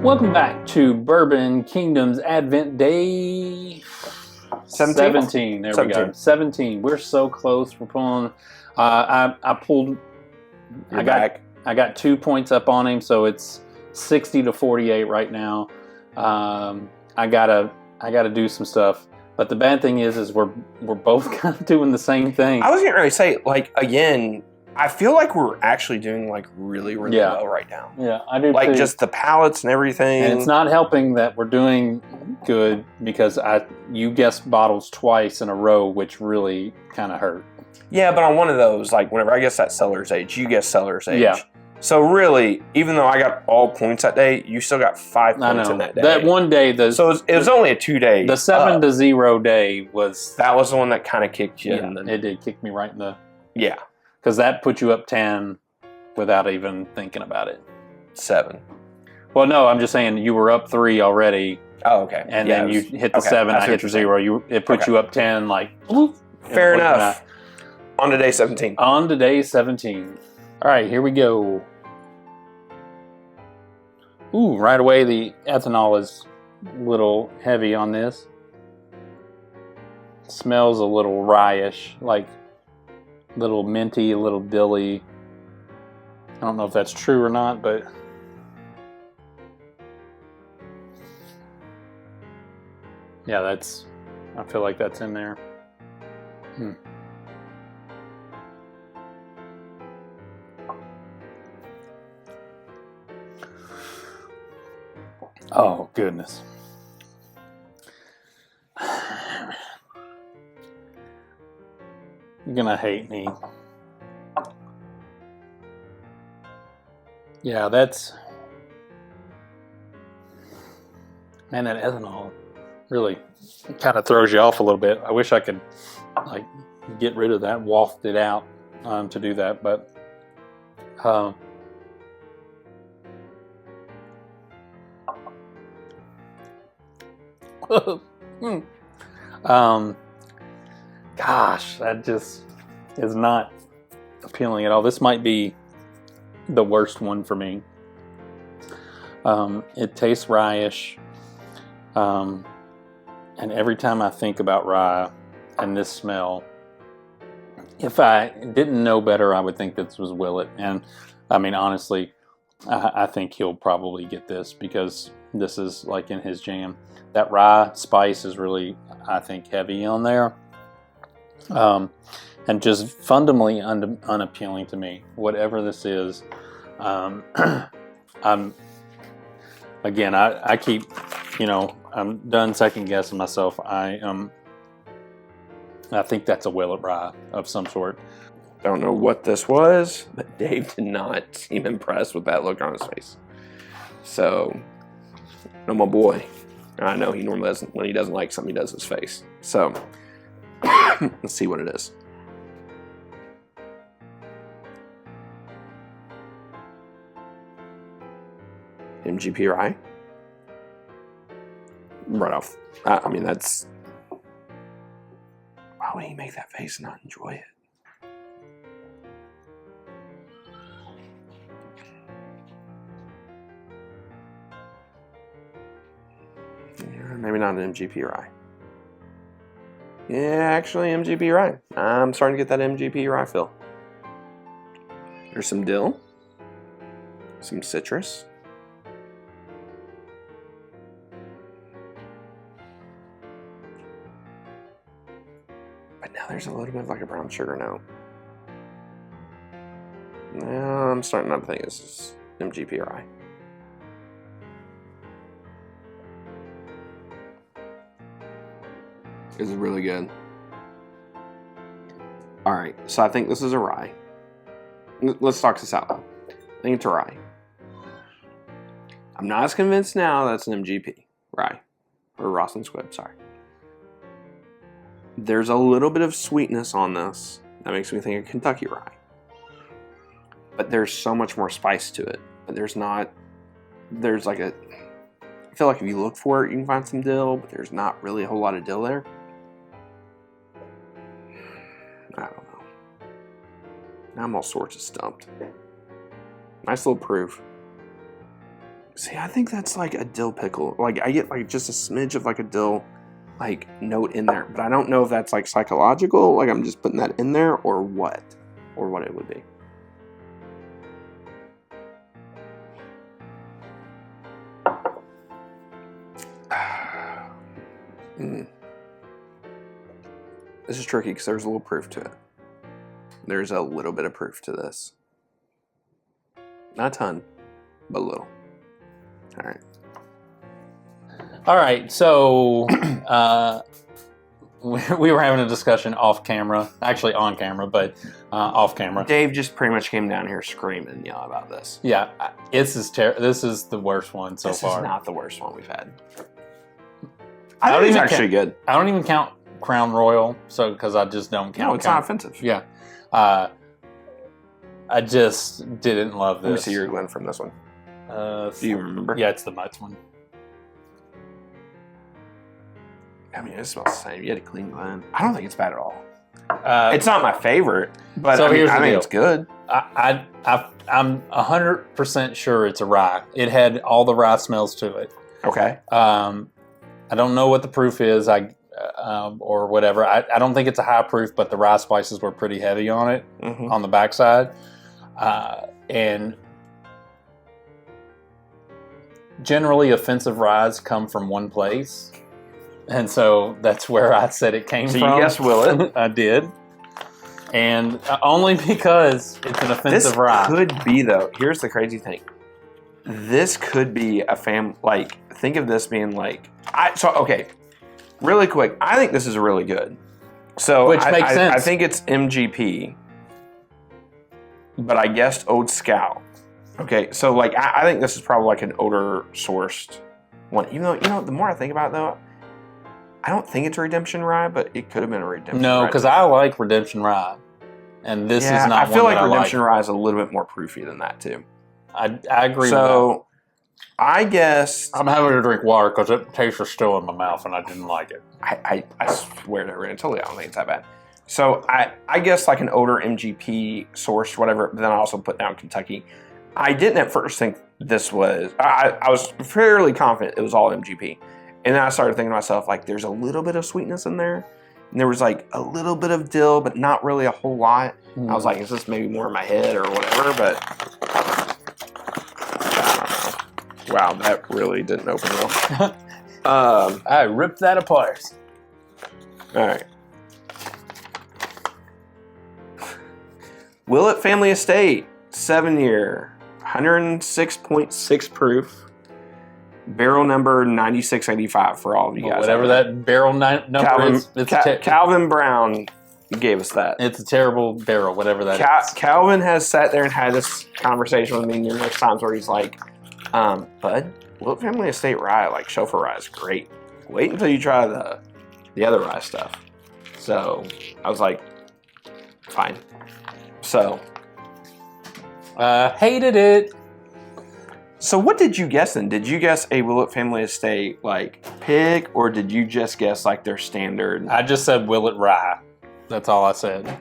Welcome back to Bourbon Kingdom's Advent Day 17. There 17. We go. 17. We're so close. We're pulling. I pulled. I got 2 points up on him, so it's 60-48 right now. I gotta do some stuff. But the bad thing is we're both kind of doing the same thing. I was getting ready to say, like, again, I feel like we're actually doing like really well right now. Yeah, I do. Like too. Just the palettes and everything. And it's not helping that we're doing good because you guessed bottles twice in a row, which really kind of hurt. Yeah, but on one of those, like whenever I guess that seller's age, you guess seller's age. Yeah. So really, even though I got all points that day, you still got 5 points in that day. That one day, so it was only a 2-day. The 7-0 day was. That was the one that kind of kicked you. Yeah, it did kick me right in the. Yeah. Because that put you up 10 without even thinking about it. 7. Well, no, I'm just saying you were up 3 already. Oh, okay. And then you hit the 7, I hit the 0. It put you up 10, like. Fair enough. On to day 17. On to day 17. All right, here we go. Ooh, right away the ethanol is a little heavy on this. Smells a little rye-ish, like a little minty, a little dilly. I don't know if that's true or not, but yeah, I feel like that's in there. Oh, goodness. You're gonna hate me. Yeah, man, that ethanol really kind of throws you off a little bit. I wish I could like get rid of that, waft it out to do that, but gosh, that just is not appealing at all. This might be the worst one for me. It tastes rye-ish, and every time I think about rye and this smell, if I didn't know better, I would think this was Willet. And I mean, honestly, I think he'll probably get this because this is like in his jam. That rye spice is really, I think, heavy on there. And just fundamentally unappealing to me. Whatever this is, I keep, I'm done second guessing myself. I think that's a Willet rye of some sort. Don't know what this was, but Dave did not seem impressed with that look on his face. So, no, my boy. I know he normally doesn't, when he doesn't like something, he does his face. So, let's see what it is. MGP rye. Right off. I mean, that's... Why would he make that face and not enjoy it? Maybe not an MGP rye. Yeah, actually MGP rye. I'm starting to get that MGP rye feel. There's some dill. Some citrus. But now there's a little bit of like a brown sugar note. Now I'm starting not to think this is MGP rye. This is really good. All right, so I think this is a rye. Let's talk this out. I think it's a rye. I'm not as convinced now that it's an MGP rye. Or Ross and Squibb, sorry. There's a little bit of sweetness on this. That makes me think of Kentucky rye. But there's so much more spice to it. But there's like a... I feel like if you look for it, you can find some dill, but there's not really a whole lot of dill there. I don't know. Now I'm all sorts of stumped. Nice little proof. See, I think that's like a dill pickle. Like, I get like just a smidge of like a dill like note in there, but I don't know if that's like psychological, like I'm just putting that in there, or what it would be. This is tricky because there's a little proof to it. There's a little bit of proof to this. Not a ton, but a little. All right. All right, so we were having a discussion off camera, actually on camera, but off camera. Dave just pretty much came down here screaming and yelling about this. Yeah, this is the worst one so far. This is not the worst one we've had. I think it's actually good. I don't even count Crown Royal, so because I just don't count. No, it's not offensive. Yeah, I just didn't love this. Let me see your Glen from this one. Do you remember? Yeah, it's the Mutts one. I mean, it smells the same. You had a clean Glen. I don't think it's bad at all. It's not my favorite, but so I think it's good. I'm 100% sure it's a rye. It had all the rye smells to it. Okay. I don't know what the proof is, or whatever. I don't think it's a high proof, but the rye spices were pretty heavy on it, on the backside. And generally, offensive ryes come from one place. And so that's where I said it came from. So you guessed Willet. I did. And only because it's an offensive rye. This could be, though. Here's the crazy thing. This could be a like, think of this being like, okay, really quick. I think this is really good. So which makes sense. I think it's MGP, but I guessed Old Scout. Okay, so like, I think this is probably like an odor sourced one. Even though, the more I think about it, though, I don't think it's a Redemption Rye, but it could have been a Redemption Rye. No, because I like Redemption Rye. And this is not one I feel like that Redemption Rye is a little bit more proofy than that, too. I agree with that. So, I guess... I'm having to drink water because the taste is still in my mouth and I didn't like it. I swear to everyone, totally, I don't think it's that bad. So, I guess like an odor MGP source, whatever, but then I also put down Kentucky. I didn't at first think this was... I was fairly confident it was all MGP. And then I started thinking to myself, like, there's a little bit of sweetness in there. And there was, like, a little bit of dill, but not really a whole lot. I was like, is this maybe more in my head or whatever? But, I don't know. Wow, that really didn't open well. I ripped that apart. All right. Willet Family Estate, 7-year, 106.6 proof. Barrel number 9685 for all of you guys. Whatever that barrel number is. Calvin Brown gave us that. It's a terrible barrel, whatever that is. Calvin has sat there and had this conversation with me numerous times where he's like, Bud, Willet Family Estate rye, like chauffeur rye is great. Wait until you try the other rye stuff. So I was like, fine. So. Hated it. So what did you guess then? Did you guess a Willet Family Estate like pig, or did you just guess like their standard? I just said Willet Rye. That's all I said.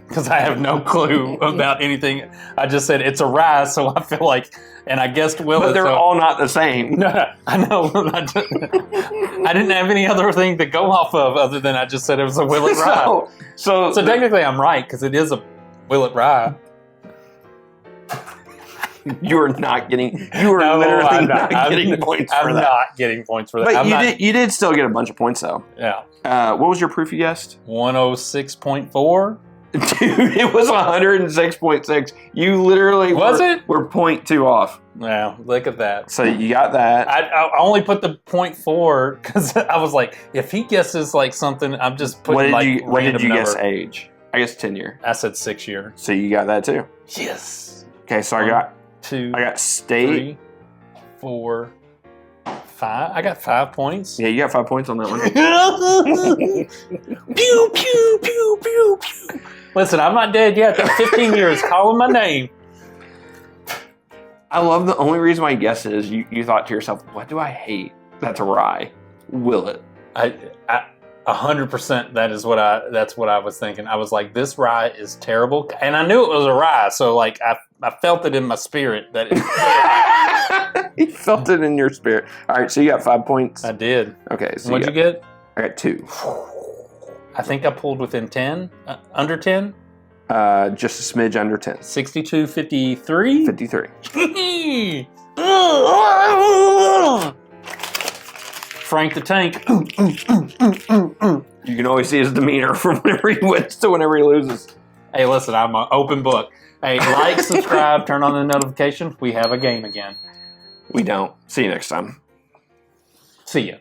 Because I have no clue about anything. I just said it's a rye, so I feel like, and I guessed Willet. But they're all not the same. No, I know. I didn't have any other thing to go off of other than I just said it was a Willet Rye. So technically I'm right, because it is a Willet Rye. You are not getting. You are literally not getting points for that. I'm not getting points for that. But you did still get a bunch of points though. Yeah. What was your proof you guessed? 106.4. Dude, it was 106.6. You literally were 0.2 off. Yeah, look at that. So you got that. I only put the 0.4 because I was like, if he guesses like something, I'm just putting what did you guess age? I guess 10-year. I said 6-year. So you got that too. Yes. Okay, so I got state. 3, 4, 5. I got 5 points. Yeah, you got 5 points on that one. Pew, pew, pew, pew, pew. Listen, I'm not dead yet. That 15 years calling my name. I love the only reason why you guessed it is you thought to yourself, what do I hate? That's a rye. Willet. I 100% that's what I was thinking. I was like, this rye is terrible. And I knew it was a rye. So like felt it in my spirit that it. You felt it in your spirit. All right, so you got 5 points. I did. Okay, so What'd you get? I got 2. I think I pulled within 10, under 10. Just a smidge under 10. 62, 53. 53. Frank the Tank. You can always see his demeanor from whenever he wins to whenever he loses. Hey, listen, I'm an open book. Hey, like, subscribe, turn on the notifications. We have a game again. We don't. See you next time. See ya.